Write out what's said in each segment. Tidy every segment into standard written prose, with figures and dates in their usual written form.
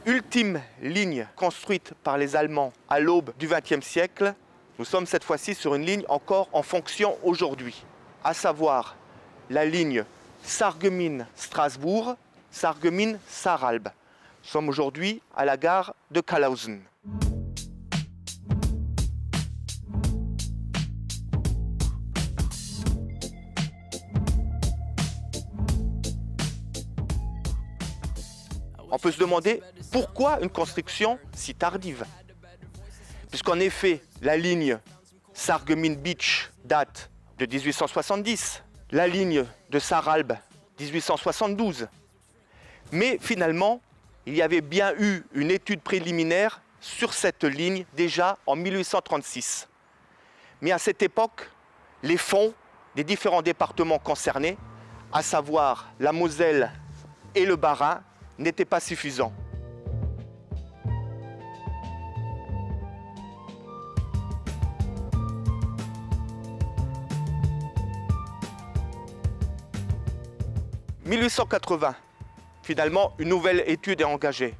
Ultime ligne construite par les Allemands à l'aube du XXe siècle, nous sommes cette fois-ci sur une ligne encore en fonction aujourd'hui, à savoir la ligne Sarreguemines-Strasbourg, Sarreguemines-Sarralbe. Nous sommes aujourd'hui à la gare de Calhausen. On peut se demander pourquoi une construction si tardive. Puisqu'en effet, la ligne Sarreguemines-Bitche date de 1870, la ligne de Sarralbe 1872. Mais finalement, il y avait bien eu une étude préliminaire sur cette ligne déjà en 1836. Mais à cette époque, les fonds des différents départements concernés, à savoir la Moselle et le Bas-Rhin, n'étaient pas suffisants. En 1880, finalement, une nouvelle étude est engagée.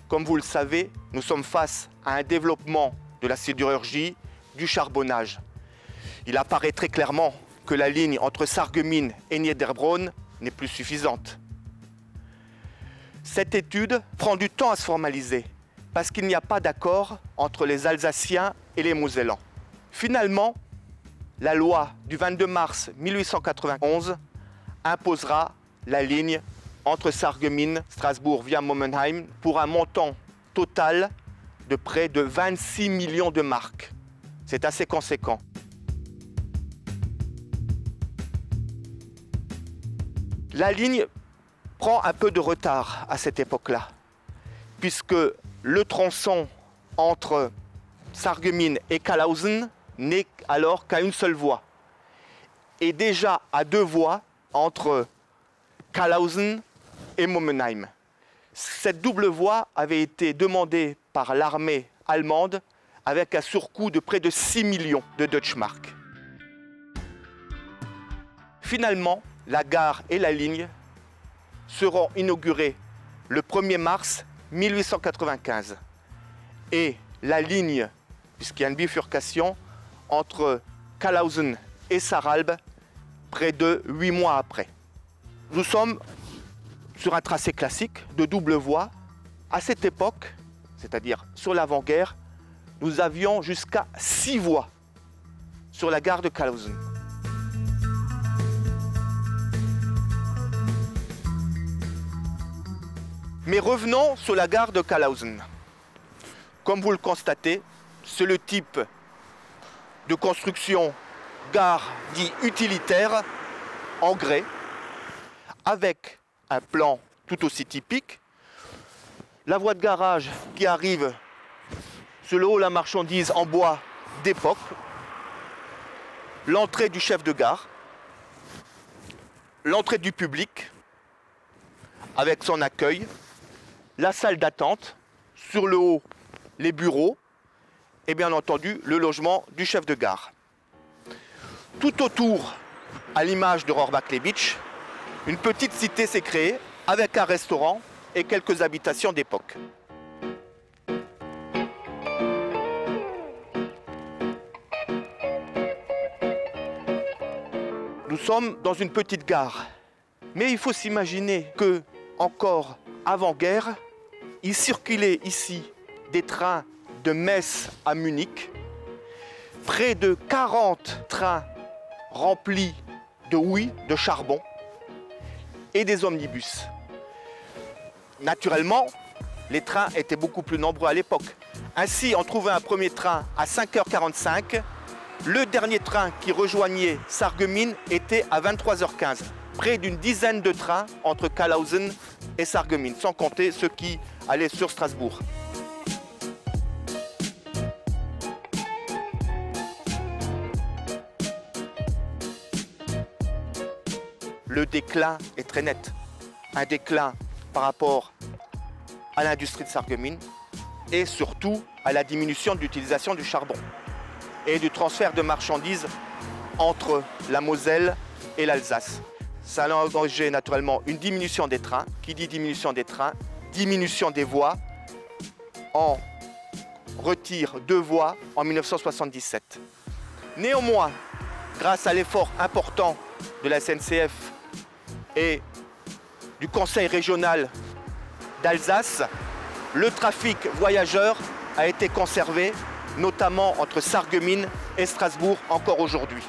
Comme vous le savez, nous sommes face à un développement de la sidérurgie, du charbonnage. Il apparaît très clairement que la ligne entre Sarreguemines et Niederbronn n'est plus suffisante. Cette étude prend du temps à se formaliser parce qu'il n'y a pas d'accord entre les Alsaciens et les Mosellans. Finalement, la loi du 22 mars 1891 imposera la ligne entre Sarreguemines, Strasbourg via Momenheim pour un montant total de près de 26 millions de marks. C'est assez conséquent. La ligne prend un peu de retard à cette époque-là, puisque le tronçon entre Sarreguemines et Calhausen n'est alors qu'à une seule voie, et déjà à deux voies entre Calhausen et Momenheim. Cette double voie avait été demandée par l'armée allemande avec un surcoût de près de 6 millions de Deutschmark. Finalement, la gare et la ligne seront inaugurées le 1er mars 1895 et la ligne, puisqu'il y a une bifurcation, entre Calhausen et Sarralbe près de 8 mois après. Nous sommes sur un tracé classique de double voie. À cette époque, c'est-à-dire sur l'avant-guerre, nous avions jusqu'à 6 voies sur la gare de Calhausen. Mais revenons sur la gare de Calhausen. Comme vous le constatez, c'est le type de construction gare dit utilitaire en grès, avec un plan tout aussi typique. La voie de garage qui arrive sur le haut de la marchandise en bois d'époque. L'entrée du chef de gare. L'entrée du public avec son accueil. La salle d'attente, sur le haut, les bureaux et bien entendu le logement du chef de gare. Tout autour, à l'image de Rohrbach-Lebitsch, une petite cité s'est créée avec un restaurant et quelques habitations d'époque. Nous sommes dans une petite gare, mais il faut s'imaginer que, encore avant-guerre, il circulait ici des trains de Metz à Munich, près de 40 trains remplis de houille, de charbon, et des omnibus. Naturellement, les trains étaient beaucoup plus nombreux à l'époque. Ainsi, on trouvait un premier train à 5h45. Le dernier train qui rejoignait Sarreguemines était à 23h15. Près d'une dizaine de trains entre Calhausen et Sarreguemines, sans compter ceux qui allaient sur Strasbourg. Le déclin est très net. Un déclin par rapport à l'industrie de Sarreguemines et surtout à la diminution de l'utilisation du charbon et du transfert de marchandises entre la Moselle et l'Alsace. Ça a engagé naturellement une diminution des trains. Qui dit diminution des trains, diminution des voies en retire 2 voies en 1977. Néanmoins, grâce à l'effort important de la SNCF et du Conseil régional d'Alsace, le trafic voyageurs a été conservé, notamment entre Sarreguemines et Strasbourg encore aujourd'hui.